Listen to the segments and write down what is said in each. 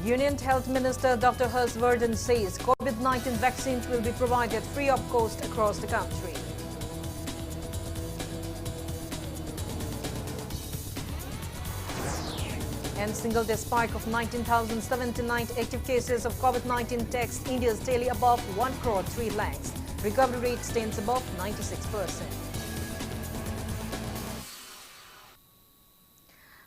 Union Health Minister Dr. Harshvardhan says COVID-19 vaccines will be provided free of cost across the country. And single-day spike of 19,079 active cases of COVID-19 takes India's daily above 1 crore 3 lakhs. Recovery rate stands above 96%.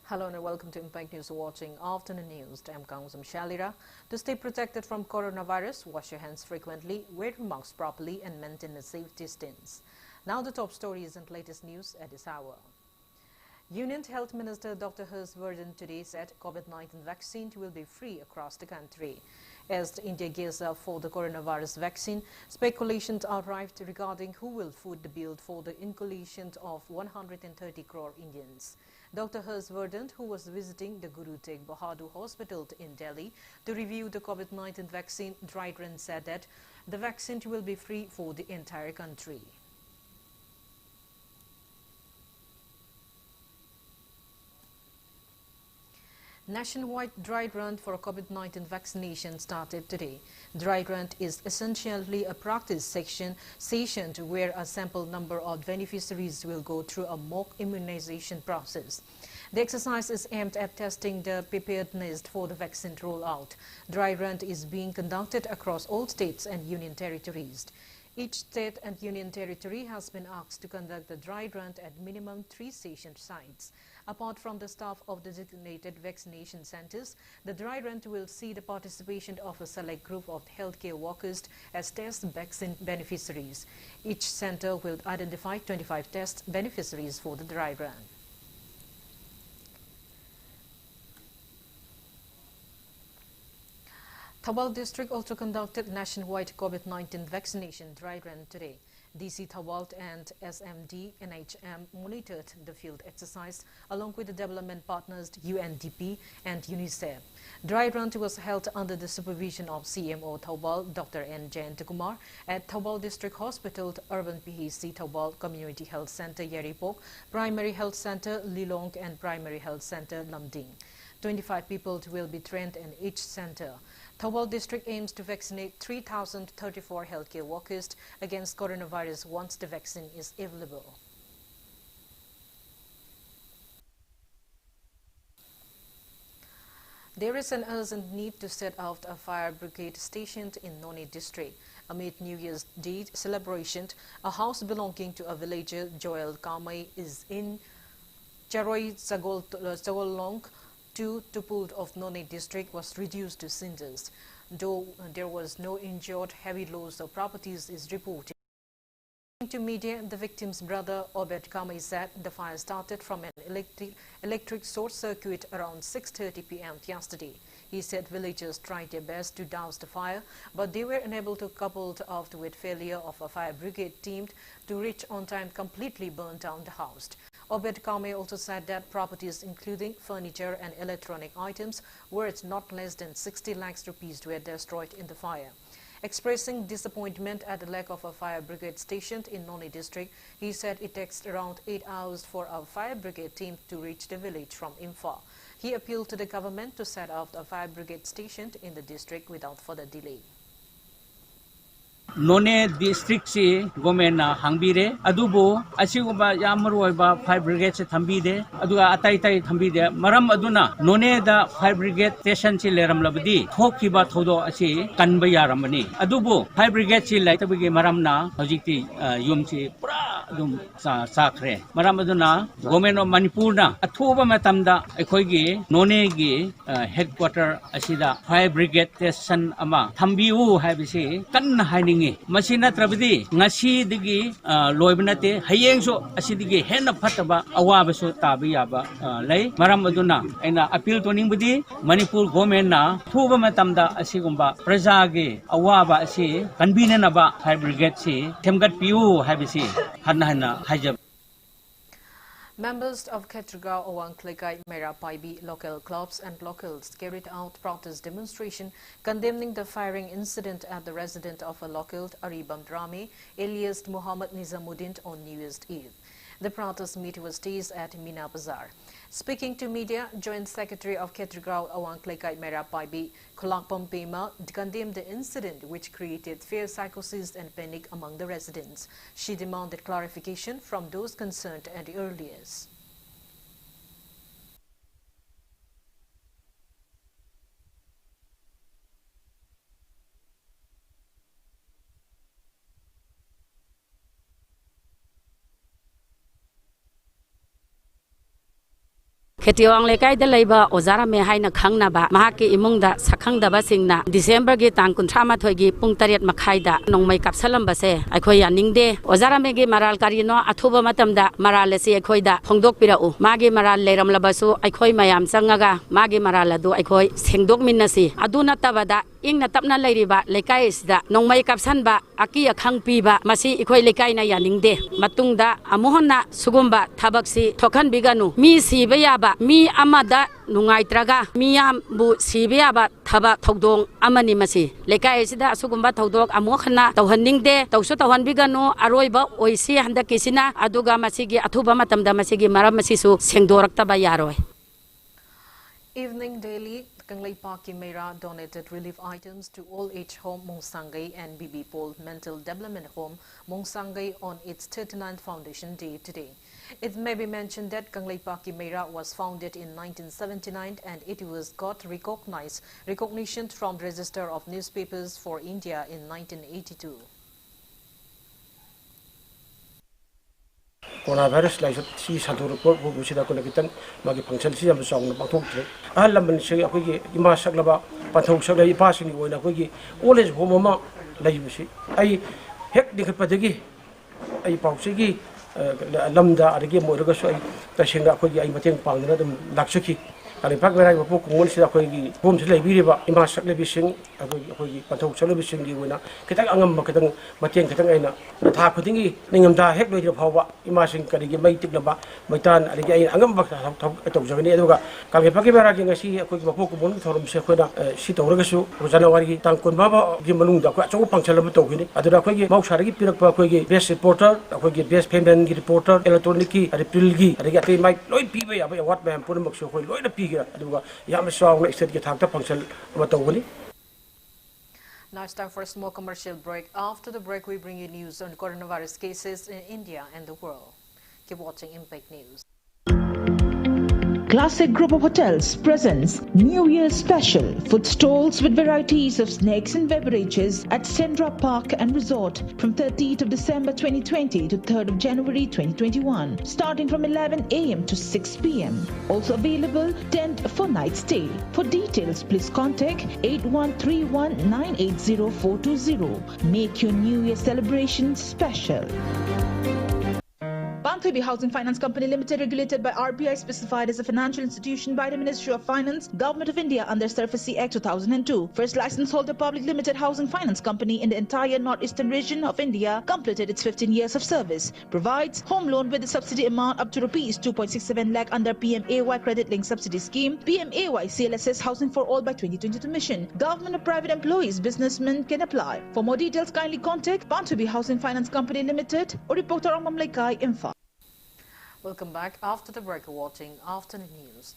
Hello and welcome to Impact News, watching Afternoon News. I'm KANGUJAM SHELLYRA. To stay protected from coronavirus, wash your hands frequently, wear your mask properly and maintain a safe distance. Now the top stories and latest news at this hour. Union Health Minister Dr. Harshvardhan today said COVID-19 vaccine will be free across the country. As India gears up for the coronavirus vaccine, speculations are rife regarding who will foot the bill for the inoculation of 130 crore Indians. Dr. Harshvardhan, who was visiting the Guru Tegh Bahadur Hospital in Delhi to review the COVID-19 vaccine dry run, said that the vaccine will be free for the entire country. Nationwide dry run for COVID-19 vaccination started today. Dry run is essentially a practice session where a sample number of beneficiaries will go through a mock immunization process. The exercise is aimed at testing the preparedness for the vaccine rollout. Dry run is being conducted across all states and union territories. Each state and union territory has been asked to conduct the dry run at minimum 3 station sites. Apart from the staff of the designated vaccination centers, the dry run will see the participation of a select group of healthcare workers as test vaccine beneficiaries. Each center will identify 25 test beneficiaries for the dry run. Thawal district also conducted nationwide COVID-19 vaccination dry run today. DC Thawal and SMD NHM monitored the field exercise along with the development partners UNDP and UNICEF. Dry run was held under the supervision of CMO Thawal Dr. N. Jayantakumar at Thawal District Hospital, Urban PHC Thawal Community Health Center Yaripok, Primary Health Center Lilong and Primary Health Center Lamding. 25 people will be trained in each center. Thawal district aims to vaccinate 3,034 healthcare workers against coronavirus once the vaccine is available. There is an urgent need to set out a fire brigade stationed in Noni district. Amid New Year's Day celebration, a house belonging to a villager, Joel Kamai, is in Charoi Sagolong, to Tupult of Noni district was reduced to cinders. Though there was no injured, heavy loss of properties is reported. According to media, the victim's brother Obed Kamai said the fire started from an electric short circuit around 6:30 p.m. yesterday. He said villagers tried their best to douse the fire, but they were unable to, coupled after with failure of a fire brigade team to reach on time, completely burn down the house. Obed Kamai also said that properties including furniture and electronic items worth not less than 60 lakhs rupees were destroyed in the fire. Expressing disappointment at the lack of a fire brigade stationed in Noni district, he said it takes around 8 hours for a fire brigade team to reach the village from Imphal. He appealed to the government to set up a fire brigade stationed in the district without further delay. None district si gomena hangbire adubo asigumba yamaroiba fire brigade se thambide aduga atai thambide maram aduna none da fire brigade station si leram labdi thokiba thodo asi kanba yaramani adubo fire brigade si laitabigi maramna hojikti yumsi pura dum sakhre maram aduna government of Manipur na athoba matamda ekhoigi none gi headquarter asida fire brigade station ama thambiu haibisi kan haini Masina Trabidi, Nasi digi Loibnate, Hayengso, Asidigi, Hen of Pataba, Awabaso Tabiaba, Lay, Maramaduna, and appeal to Nimbudi, Manipur Gomena, Tuba Matamda, Asigumba, Prezagi, Awaba, Asi, Kanbinanaba, High Brigade, Temgat Piu, Habisi, Hanahana, Hajab. Members of Ketrga Owang Klekai Mera Paibi local clubs and locals carried out protest demonstration condemning the firing incident at the residence of a local Aribam Drame alias Muhammad Nizamuddin on New Year's Eve. The protest meeting was staged at Mina Bazaar. Speaking to media, Joint Secretary of Ketrigrao Awang Klekai Mera Paibi Kolakpam Pema condemned the incident which created fear, psychosis and panic among the residents. She demanded clarification from those concerned at the earliest. Ketiwang lekai da leiba ozara me haina khangna ba mahaki imungda sakhang daba singna December gi tang kunthama thoigi pung 8 makhai da nongmai kapsalam base aikhoi yaningde ozara me gi maral karino athuba matamda maral se aikhoi da phongdok pirau magi maral leram labasu aikhoi mayam changaga magi maral adu aikhoi sengdok minnasi aduna tabada ingna tapna leiriba lekai sida nongmai kapsan ba aki akhang piba masi aikhoi lekai na yaningde matungda amuhonna sugumba thabaksi thokhan biganu mi siba yaba mi amada nungaitraga miyam bu sibiya ba thaba thodong amani masi lekai sida asugumba thodok amokhna tawhaningde tawsu tawhanbiganu aroiba oisi handa kisina aduga masigi athuba matamda masigi maram masisu sengdoraktaba yaroi. Evening daily, Kanglai Paki Mera donated relief items to All Age Home Mongsangai and BB Pol Mental Development Home Mongsangai on its 39th Foundation Day today. It may be mentioned that Kanglai Paki Mera was founded in 1979 and it was got recognition from Register of Newspapers for India in 1982. Coronavirus like si satu report bu sida ko nakitan magi function si am song na pathok tre ahal lamban se akoi gi ima saklaba pathok saklai pa sing ni oina akoi gi oles home ma lai bu si ai hek dikhat padagi ai pause gi lamda adagi moiraga so ai tashinga akoi gi ai mateng pangna dum laksaki kali pak merai bu kumon sida akoi gi home se lai bi riba ima saklai bi sing akoi gi pathok saklai bi sing gi oina kitang angam ma kitang mateng kitang aina tha khudingi ningam da hek loi phawa ima sing kari gi mai tiklaba maitan adagi ai angam ba tawjagani aduga kali pak mera gi ngasi akoi gi bu kumon thorum se khoida si tawraga su January gi tang kon ba gi manung da ko achu pangchal ba tawgini adura akoi gi mausari gi pirak pa akoi gi best reporter akoi gi best payment gi reporter electronic gi april gi adagi atai mai loi pi ba ya ba wat ba pun mak so khoi loi na pi gi aduga yam saw na state gi thakta pangchal ba tawgani. Now it's time for a small commercial break. After the break, we bring you news on coronavirus cases in India and the world. Keep watching Impact News. Classic Group of Hotels presents New Year Special food stalls with varieties of snacks and beverages at Sendra Park and Resort from 30th of December 2020 to 3rd of January 2021, starting from 11 a.m. to 6 p.m. Also available tent for night stay. For details, please contact 8131980420. Make your New Year celebration special. Panthubi Housing Finance Company Limited, regulated by RBI, specified as a financial institution by the Ministry of Finance, Government of India under SARFAESI Act 2002. First license holder public limited housing finance company in the entire northeastern region of India, completed its 15 years of service. Provides home loan with a subsidy amount up to Rs 2.67 lakh under PMAY Credit Link Subsidy Scheme, PMAY CLSS Housing for All by 2022 mission. Government or private employees, businessmen can apply. For more details, kindly contact Panthubi Housing Finance Company Limited or reporter on Mamlaikai Info. Welcome back. After the break, watching Afternoon News.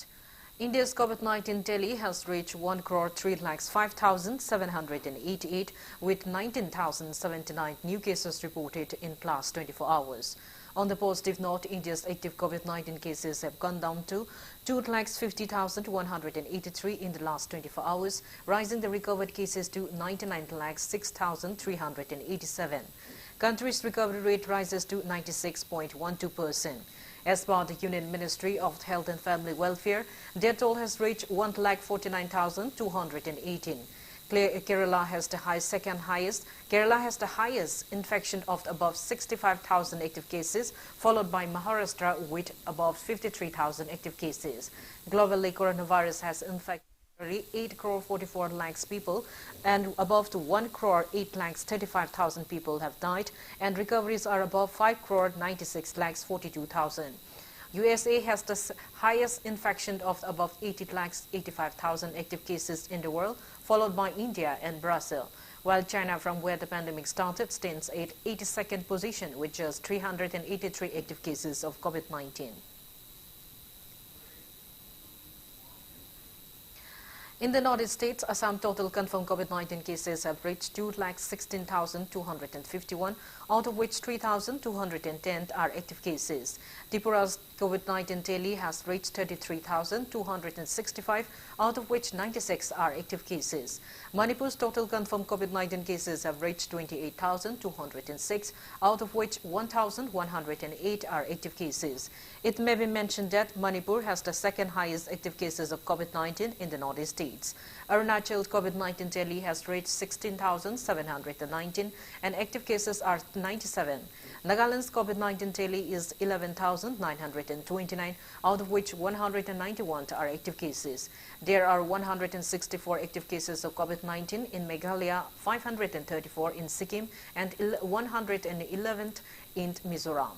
India's COVID-19 tally has reached 1,03,05,788 with 19,079 new cases reported in last 24 hours. On the positive note, India's active COVID-19 cases have gone down to 2,50,183 in the last 24 hours, rising the recovered cases to 99,06,387. Country's recovery rate rises to 96.12%. As per the Union Ministry of Health and Family Welfare, their toll has reached 1,49,218. Kerala has the Kerala has the highest infection of above 65,000 active cases, followed by Maharashtra with above 53,000 active cases. Globally, coronavirus has infected 8 crore 44 lakhs people, and above to 1 crore 8 lakhs 35,000 people have died, and recoveries are above 5 crore 96 lakhs 42,000. USA has the highest infection of above 80 lakhs 85,000 active cases in the world, followed by India and Brazil. while China, from where the pandemic started, stands at 82nd position with just 383 active cases of COVID-19. In the Northeast states, Assam total confirmed COVID-19 cases have reached 216,251, out of which 3,210 are active cases. Tripura's COVID-19 tally has reached 33,265, out of which 96 are active cases. Manipur's total confirmed COVID-19 cases have reached 28,206, out of which 1,108 are active cases. It may be mentioned that Manipur has the second highest active cases of COVID-19 in the Northeast states. Arunachal's COVID-19 tally has reached 16,719 and active cases are 97. Nagaland's COVID-19 tally is 11,929, out of which 191 are active cases. There are 164 active cases of COVID-19 in Meghalaya, 534 in Sikkim, and 111 in Mizoram.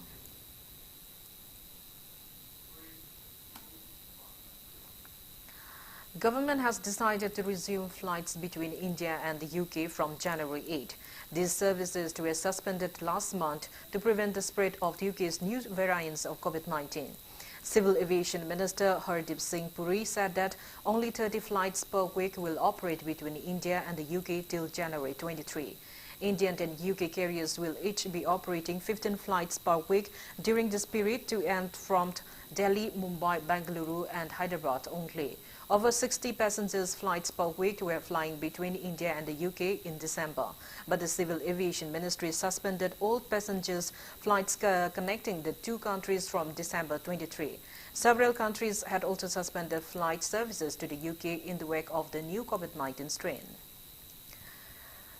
Government has decided to resume flights between India and the UK from January 8. These services were suspended last month to prevent the spread of the UK's new variants of COVID-19. Civil Aviation Minister Hardeep Singh Puri said that only 30 flights per week will operate between India and the UK till January 23. Indian and UK carriers will each be operating 15 flights per week during this period to and from Delhi, Mumbai, Bengaluru and Hyderabad only. Over 60 passengers flights per week were flying between India and the UK in December, but the Civil Aviation Ministry suspended all passengers flights connecting the two countries from December 23. Several countries had also suspended flight services to the UK in the wake of the new COVID-19 strain.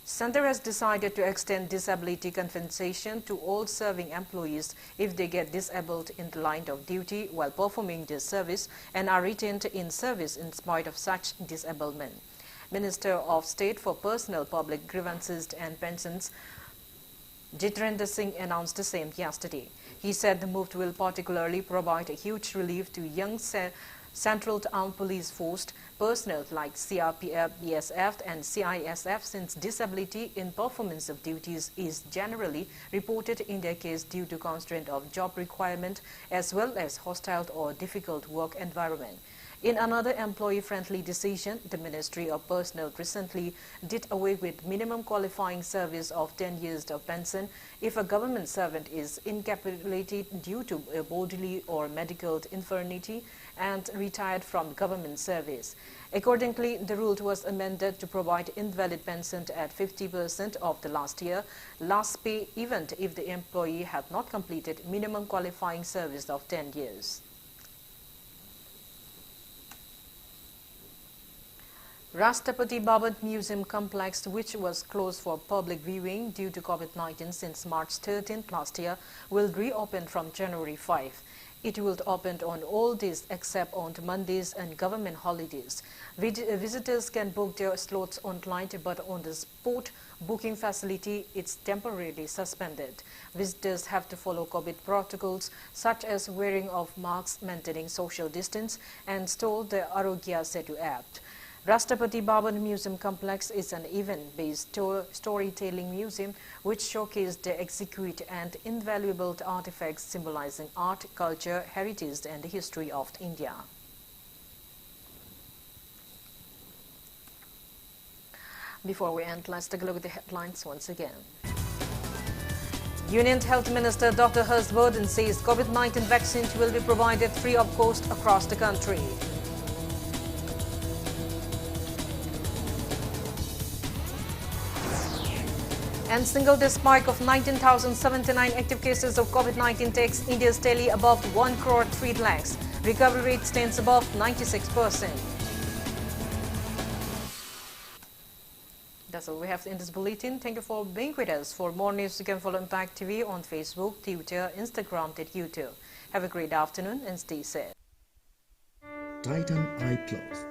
Centre has decided to extend disability compensation to all serving employees if they get disabled in the line of duty while performing their service and are retained in service in spite of such disablement. Minister of State for Personal Public Grievances and Pensions, Jitendra Singh, announced the same yesterday. He said the move will particularly provide a huge relief to young Central Armed Police Force personnel like CRPF, BSF and CISF, since disability in performance of duties is generally reported in their case due to constraint of job requirement as well as hostile or difficult work environment. In another employee-friendly decision, the Ministry of Personnel recently did away with minimum qualifying service of 10 years of pension if a government servant is incapacitated due to a bodily or medical infirmity and retired from government service. Accordingly, the rule was amended to provide invalid pension at 50% of the last pay, even if the employee had not completed minimum qualifying service of 10 years. Rashtrapati Bhavan Museum complex, which was closed for public viewing due to COVID-19 since March 13th last year, will reopen from January 5. It will open on all days except on Mondays and government holidays. Visitors can book their slots online, but on the spot booking facility, it's temporarily suspended. Visitors have to follow COVID protocols such as wearing of masks, maintaining social distance, and install the Arogya Setu app. Rashtrapati Bhavan Museum Complex is an event-based storytelling museum which showcases the exquisite and invaluable artifacts symbolizing art, culture, heritage and the history of India. Before we end, let's take a look at the headlines once again. Union Health Minister Dr. Harshvardhan says COVID-19 vaccines will be provided free of cost across the country. And single-day spike of 19,079 active cases of COVID-19 takes India's tally above 1 crore 3 lakhs. Recovery rate stands above 96%. That's all we have in this bulletin. Thank you for being with us. For more news, you can follow Impact TV on Facebook, Twitter, Instagram, and YouTube. Have a great afternoon and stay safe. Titan Eye Close.